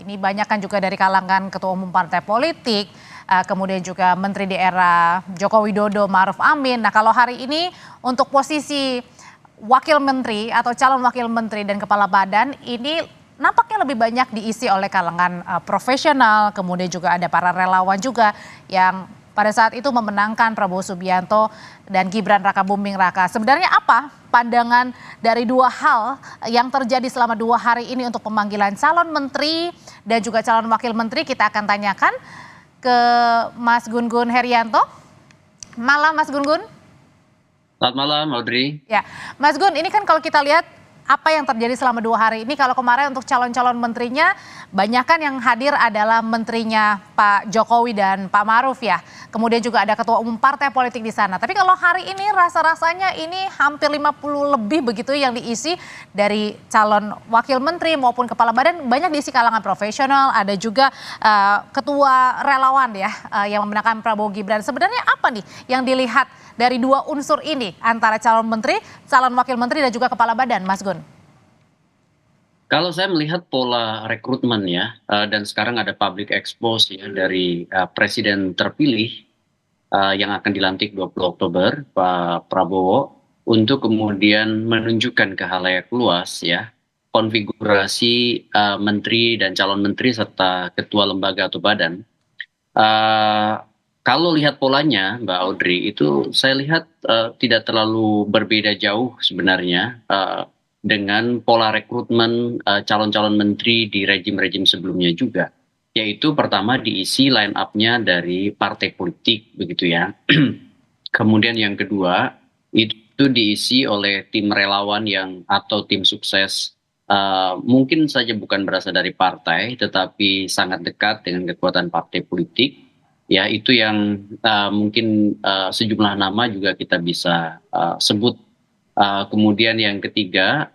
Ini banyak kan juga dari kalangan ketua umum partai politik, kemudian juga menteri di era Joko Widodo, Ma'ruf Amin. Nah kalau hari ini untuk posisi wakil menteri atau calon wakil menteri dan kepala badan ini nampaknya lebih banyak diisi oleh kalangan profesional, kemudian juga ada para relawan juga yang pada saat itu memenangkan Prabowo Subianto dan Gibran Rakabuming Raka. Sebenarnya apa pandangan dari dua hal yang terjadi selama 2 hari ini untuk pemanggilan calon menteri dan juga calon wakil menteri? Kita akan tanyakan ke Mas Gun-Gun Herianto. Malam Mas Gun-Gun. Selamat malam, Audrey. Ya, Mas Gun, ini kan kalau kita lihat apa yang terjadi selama 2 hari ini, kalau kemarin untuk calon-calon menterinya, banyak kan yang hadir adalah menterinya Pak Jokowi dan Pak Ma'ruf ya. Kemudian juga ada ketua umum partai politik di sana. Tapi kalau hari ini rasa-rasanya ini hampir 50 lebih begitu yang diisi dari calon wakil menteri maupun kepala badan, banyak diisi kalangan profesional, ada juga ketua relawan ya yang memenangkan Prabowo Gibran. Sebenarnya apa nih yang dilihat dari dua unsur ini antara calon menteri, calon wakil menteri dan juga kepala badan, Mas Gun? Kalau saya melihat pola rekrutmen ya, dan sekarang ada public expose ya dari presiden terpilih yang akan dilantik 20 Oktober, Pak Prabowo, untuk kemudian menunjukkan ke khalayak luas ya konfigurasi menteri dan calon menteri serta ketua lembaga atau badan. Eh, Kalau lihat polanya, Mbak Audrey, itu saya lihat tidak terlalu berbeda jauh sebenarnya dengan pola rekrutmen calon-calon menteri di rejim-rejim sebelumnya juga. Yaitu pertama diisi line up-nya dari partai politik, begitu ya. Kemudian yang kedua, itu diisi oleh tim relawan yang atau tim sukses mungkin saja bukan berasal dari partai, tetapi sangat dekat dengan kekuatan partai politik. Ya, itu yang mungkin sejumlah nama juga kita bisa sebut. Kemudian yang ketiga,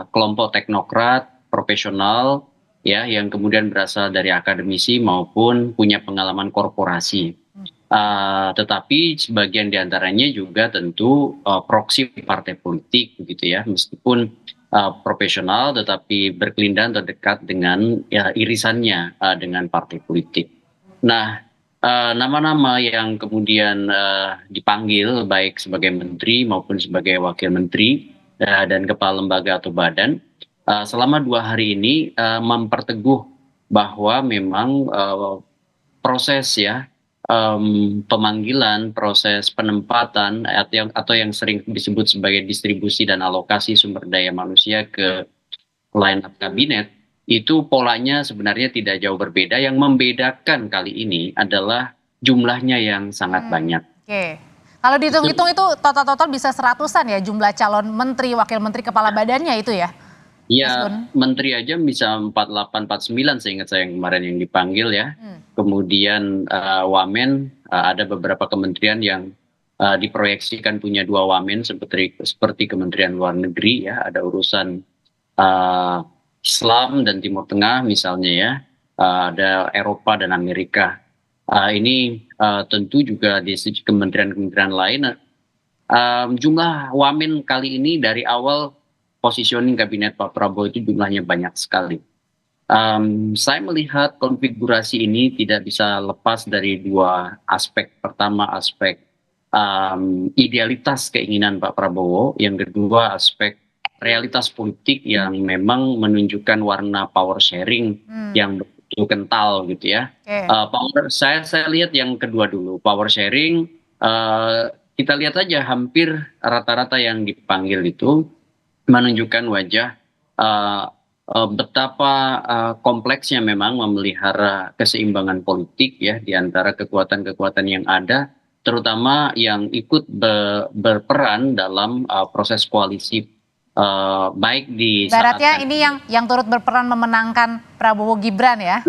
kelompok teknokrat profesional ya yang kemudian berasal dari akademisi maupun punya pengalaman korporasi. Tetapi sebagian diantaranya juga tentu proksi partai politik begitu ya, meskipun profesional tetapi berkelindahan terdekat dengan ya, irisannya dengan partai politik. Nah, nama-nama yang kemudian dipanggil baik sebagai menteri maupun sebagai wakil menteri dan kepala lembaga atau badan selama 2 hari ini memperteguh bahwa memang proses ya pemanggilan, proses penempatan atau yang sering disebut sebagai distribusi dan alokasi sumber daya manusia ke line up kabinet itu polanya sebenarnya tidak jauh berbeda. Yang membedakan kali ini adalah jumlahnya yang sangat banyak. Oke. Kalau dihitung-hitung itu total-total bisa seratusan ya jumlah calon menteri, wakil menteri, kepala badannya itu ya, Mas Ya, Gun? menteri aja bisa 48, 49 seingat saya yang kemarin yang dipanggil ya. Kemudian wamen ada beberapa kementerian yang diproyeksikan punya 2 wamen seperti Kementerian Luar Negeri ya, ada urusan uh, Islam dan Timur Tengah misalnya ya, ada Eropa dan Amerika. Ini tentu juga di sisi kementerian-kementerian lain. Jumlah wamen kali ini dari awal positioning kabinet Pak Prabowo itu jumlahnya banyak sekali. Saya melihat konfigurasi ini tidak bisa lepas dari 2 aspek. Pertama aspek idealitas keinginan Pak Prabowo, yang kedua aspek realitas politik yang memang menunjukkan warna power sharing yang begitu kental gitu ya. Saya lihat yang kedua dulu, power sharing. Kita lihat aja hampir rata-rata yang dipanggil itu menunjukkan wajah betapa kompleksnya memang memelihara keseimbangan politik ya di antara kekuatan-kekuatan yang ada, terutama yang ikut berperan dalam proses koalisi baik di saat Baratnya ini yang turut berperan memenangkan Prabowo Gibran ya?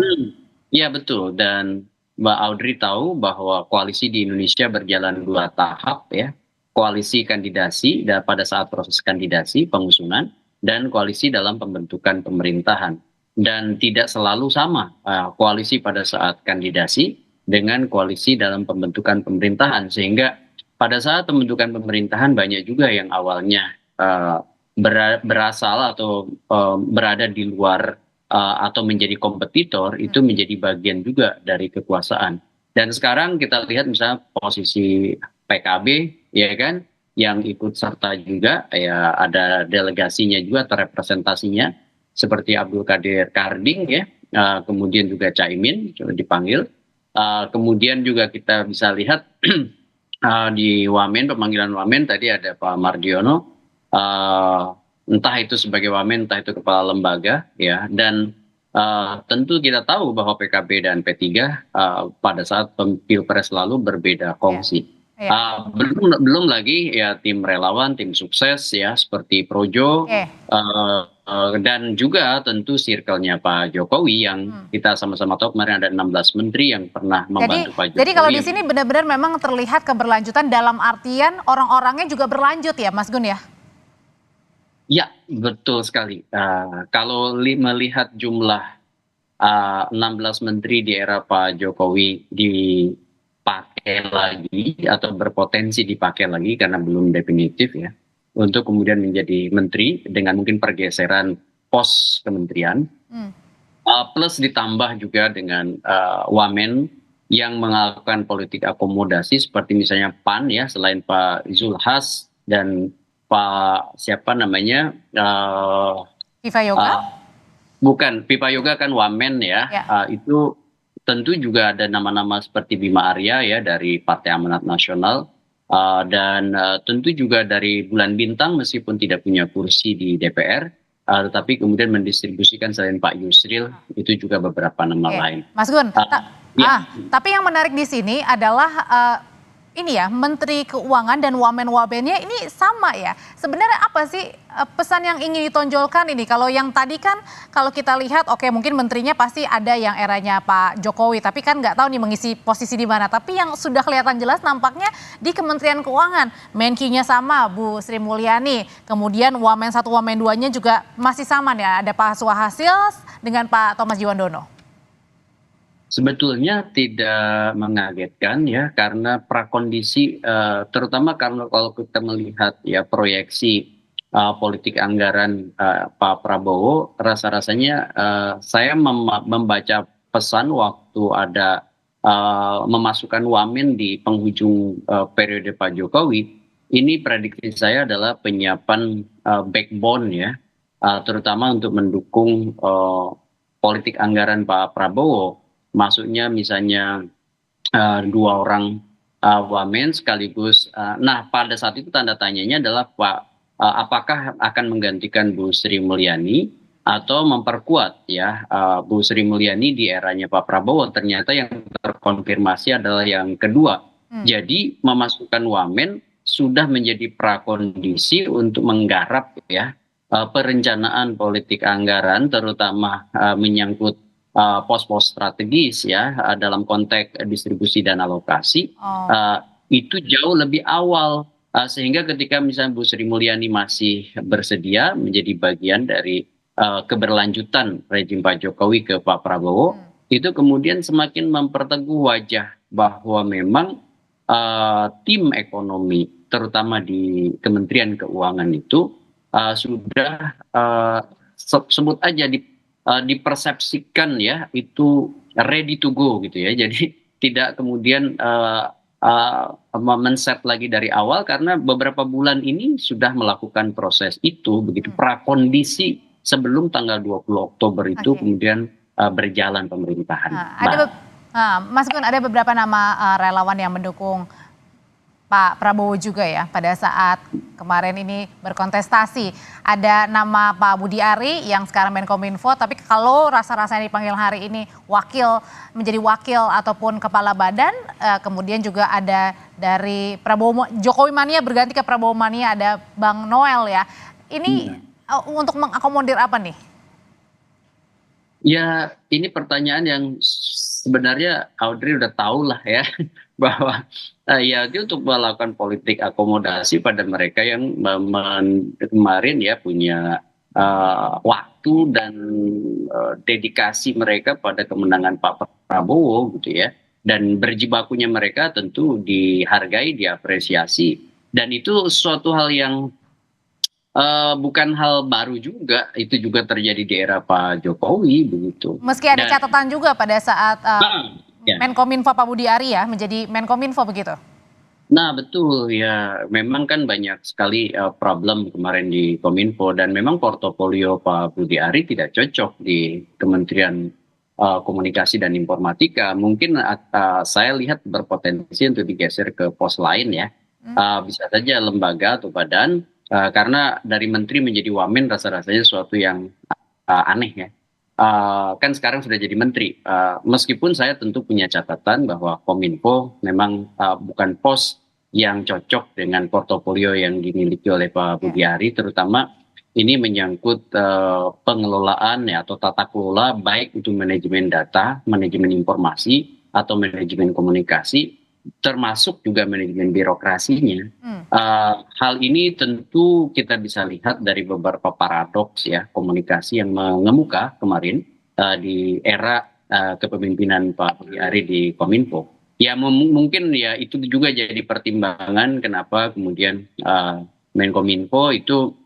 Ya betul, dan Mbak Audrey tahu bahwa koalisi di Indonesia berjalan 2 tahap ya. Koalisi kandidasi dan pada saat proses kandidasi pengusunan dan koalisi dalam pembentukan pemerintahan. Dan tidak selalu sama koalisi pada saat kandidasi dengan koalisi dalam pembentukan pemerintahan. Sehingga pada saat pembentukan pemerintahan banyak juga yang awalnya berasal atau berada di luar atau menjadi kompetitor itu menjadi bagian juga dari kekuasaan. Dan sekarang kita lihat misalnya posisi PKB, ya kan, yang ikut serta juga, ya ada delegasinya juga atau representasinya, seperti Abdul Qadir Karding ya, kemudian juga Caimin dipanggil. Kemudian juga kita bisa lihat di Wamen, pemanggilan Wamen tadi ada Pak Mardiono, entah itu sebagai Wamen, entah itu kepala lembaga, ya. Dan tentu kita tahu bahwa PKB dan P3 pada saat Pilpres lalu berbeda kongsi. Iya. Belum lagi ya tim relawan, tim sukses ya seperti Projo, Oke. dan juga tentu circle-nya Pak Jokowi yang kita sama-sama tahu kemarin ada 16 menteri yang pernah membantu Pak Jokowi. Jadi kalau di sini benar-benar memang terlihat keberlanjutan dalam artian orang-orangnya juga berlanjut ya, Mas Gun ya? Ya, betul sekali. Kalau melihat jumlah 16 menteri di era Pak Jokowi dipakai lagi atau berpotensi dipakai lagi karena belum definitif ya, untuk kemudian menjadi menteri dengan mungkin pergeseran pos kementerian, plus ditambah juga dengan Wamen yang melakukan politik akomodasi seperti misalnya PAN ya, selain Pak Zulhas dan Pak siapa namanya, Viva Yoga? bukan Pipa Yoga kan Wamen ya, itu tentu juga ada nama-nama seperti Bima Arya ya dari Partai Amanat Nasional, dan tentu juga dari Bulan Bintang meskipun tidak punya kursi di DPR, tetapi kemudian mendistribusikan selain Pak Yusril itu juga beberapa nama lain. Mas Gun, tapi yang menarik di sini adalah ini ya, Menteri Keuangan dan wamen-wamennya ini sama ya. Sebenarnya apa sih pesan yang ingin ditonjolkan ini? Kalau yang tadi kan kalau kita lihat oke mungkin menterinya pasti ada yang eranya Pak Jokowi, tapi kan nggak tahu nih mengisi posisi di mana. Tapi yang sudah kelihatan jelas nampaknya di Kementerian Keuangan, Menkinya sama Bu Sri Mulyani, kemudian Wamen 1 Wamen 2-nya juga masih sama ya, ada Pak Suhasil dengan Pak Thomas Jiwandono. Sebetulnya tidak mengagetkan ya, karena prakondisi, terutama karena kalau kita melihat ya proyeksi politik anggaran Pak Prabowo, rasa-rasanya saya membaca pesan waktu ada memasukkan Wamen di penghujung periode Pak Jokowi, ini prediksi saya adalah penyiapan backbone ya, terutama untuk mendukung politik anggaran Pak Prabowo. Masuknya misalnya 2 orang Wamen sekaligus. Nah pada saat itu tanda tanyanya adalah apakah akan menggantikan Bu Sri Mulyani atau memperkuat ya Bu Sri Mulyani di eranya Pak Prabowo. Ternyata yang terkonfirmasi adalah yang kedua. Jadi memasukkan Wamen sudah menjadi prakondisi untuk menggarap ya perencanaan politik anggaran, terutama menyangkut pos-pos strategis ya dalam konteks distribusi dan alokasi, itu jauh lebih awal, sehingga ketika misalnya Bu Sri Mulyani masih bersedia menjadi bagian dari keberlanjutan rejim Pak Jokowi ke Pak Prabowo, itu kemudian semakin memperteguh wajah bahwa memang tim ekonomi terutama di Kementerian Keuangan itu sudah sebut aja dipersepsikan ya itu ready to go gitu ya, jadi tidak kemudian men-set lagi dari awal karena beberapa bulan ini sudah melakukan proses itu begitu prakondisi sebelum tanggal 20 Oktober itu kemudian berjalan pemerintahan. Mas Gun, ada beberapa nama relawan yang mendukung Pak Prabowo juga ya pada saat kemarin ini berkontestasi. Ada nama Pak Budi Ari yang sekarang Menkominfo, tapi kalau rasa-rasanya dipanggil hari ini menjadi wakil ataupun kepala badan, kemudian juga ada dari Prabowo Jokowi Mania berganti ke Prabowo Mania, ada Bang Noel ya. Ini untuk mengakomodir apa nih? Ya ini pertanyaan yang sebenarnya Audrey udah tahu lah ya, bahwa ya itu untuk melakukan politik akomodasi pada mereka yang kemarin ya punya waktu dan dedikasi mereka pada kemenangan Pak Prabowo gitu ya, dan berjibakunya mereka tentu dihargai, diapresiasi, dan itu suatu hal yang bukan hal baru juga, itu juga terjadi di era Pak Jokowi begitu. Meski ada Dan catatan juga pada saat ya. Menkominfo Pak Budi Ari ya menjadi Menkominfo begitu. Nah, betul ya. Memang kan banyak sekali problem kemarin di Kominfo dan memang portofolio Pak Budi Ari tidak cocok di Kementerian Komunikasi dan Informatika. Mungkin saya lihat berpotensi untuk digeser ke pos lain ya. Bisa saja lembaga atau badan karena dari menteri menjadi wamen rasa-rasanya sesuatu yang aneh ya. Kan sekarang sudah jadi menteri. Meskipun saya tentu punya catatan bahwa Kominfo memang bukan pos yang cocok dengan portofolio yang dimiliki oleh Pak Ya. Budi Ari, terutama ini menyangkut pengelolaan ya atau tata kelola baik itu manajemen data, manajemen informasi atau manajemen komunikasi, termasuk juga manajemen birokrasinya. Hmm. Hal ini tentu kita bisa lihat dari beberapa paradoks ya komunikasi yang mengemuka kemarin di era kepemimpinan Pak Budi Ari di Kominfo. Ya mungkin ya itu juga jadi pertimbangan kenapa kemudian Menkominfo itu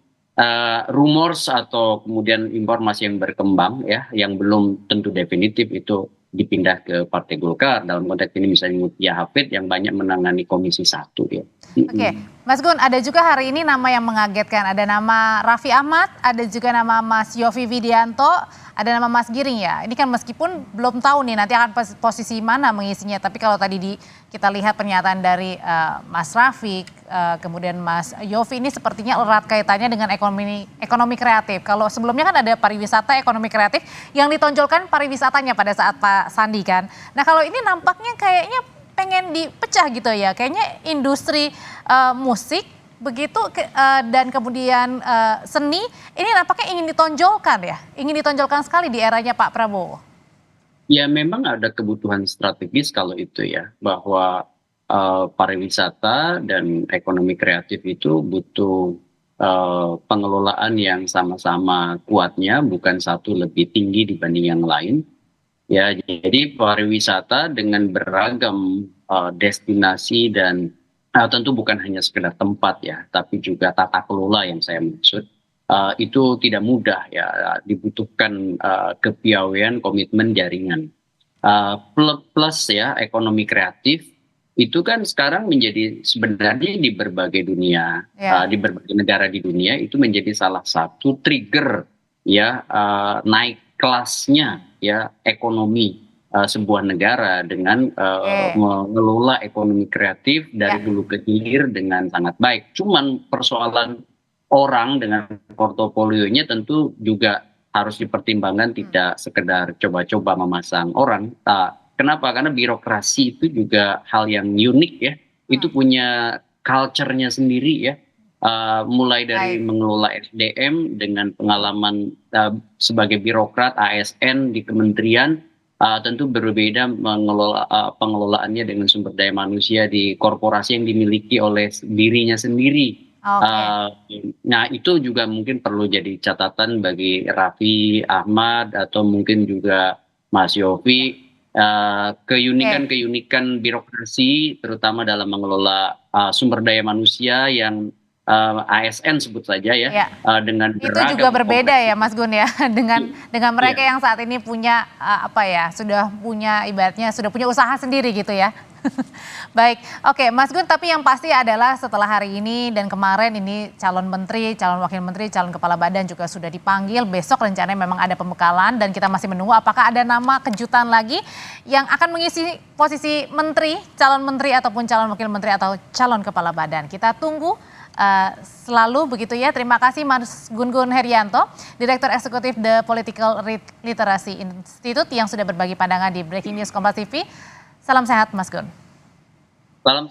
rumors atau kemudian informasi yang berkembang ya yang belum tentu definitif itu dipindah ke Partai Golkar, dalam konteks ini misalnya Mutia Hafid yang banyak menangani Komisi 1 ya. Oke, Mas Gun, ada juga hari ini nama yang mengagetkan. Ada nama Raffi Ahmad, ada juga nama Mas Yovie Widianto, ada nama Mas Giring ya. Ini kan meskipun belum tahu nih nanti akan posisi mana mengisinya. Tapi kalau tadi kita lihat pernyataan dari Mas Raffi, kemudian Mas Yovie ini sepertinya erat kaitannya dengan ekonomi kreatif. Kalau sebelumnya kan ada pariwisata, ekonomi kreatif yang ditonjolkan pariwisatanya pada saat Pak Sandi kan. Nah kalau ini nampaknya kayaknya pengen dipecah gitu ya, kayaknya industri musik begitu dan kemudian seni ini nampaknya ingin ditonjolkan ya, ingin ditonjolkan sekali di eranya Pak Prabowo. Ya memang ada kebutuhan strategis kalau itu ya, bahwa pariwisata dan ekonomi kreatif itu butuh pengelolaan yang sama-sama kuatnya, bukan satu lebih tinggi dibanding yang lain. Ya, jadi pariwisata dengan beragam destinasi dan tentu bukan hanya sekedar tempat ya, tapi juga tata kelola yang saya maksud. Itu tidak mudah ya, dibutuhkan kepiawaian, komitmen, jaringan. Plus ya, ekonomi kreatif itu kan sekarang menjadi sebenarnya di berbagai dunia, Ya. di berbagai negara di dunia itu menjadi salah satu trigger ya naik kelasnya ya ekonomi sebuah negara dengan mengelola ekonomi kreatif dari Ya. hulu ke hilir dengan sangat baik. Cuman persoalan orang dengan portofolionya tentu juga harus dipertimbangkan, tidak sekedar coba-coba memasang orang. Kenapa? Karena birokrasi itu juga hal yang unik ya. Itu punya culture-nya sendiri ya. Mulai dari Baik. mengelola SDM dengan pengalaman sebagai birokrat ASN di kementerian, tentu berbeda mengelola pengelolaannya dengan sumber daya manusia di korporasi yang dimiliki oleh dirinya sendiri. Oke. Nah itu juga mungkin perlu jadi catatan bagi Raffi Ahmad atau mungkin juga Mas Yofi, Oke. keunikan birokrasi terutama dalam mengelola sumber daya manusia yang ASN sebut saja ya, Ya. dengan Itu juga beragam berbeda ya Mas kompleksitas. Gun ya dengan mereka Iya. yang saat ini punya apa ya, sudah punya ibaratnya sudah punya usaha sendiri gitu ya. Baik, oke Mas Gun, tapi yang pasti adalah setelah hari ini dan kemarin ini calon menteri, calon wakil menteri, calon kepala badan juga sudah dipanggil. Besok rencananya memang ada pembekalan dan kita masih menunggu apakah ada nama kejutan lagi yang akan mengisi posisi menteri, calon menteri ataupun calon wakil menteri atau calon kepala badan. Kita tunggu selalu begitu ya. Terima kasih Mas Gun Gun Herianto, Direktur Eksekutif The Political Literacy Institute yang sudah berbagi pandangan di Breaking News Kompas TV. Salam sehat Mas Gun. Salam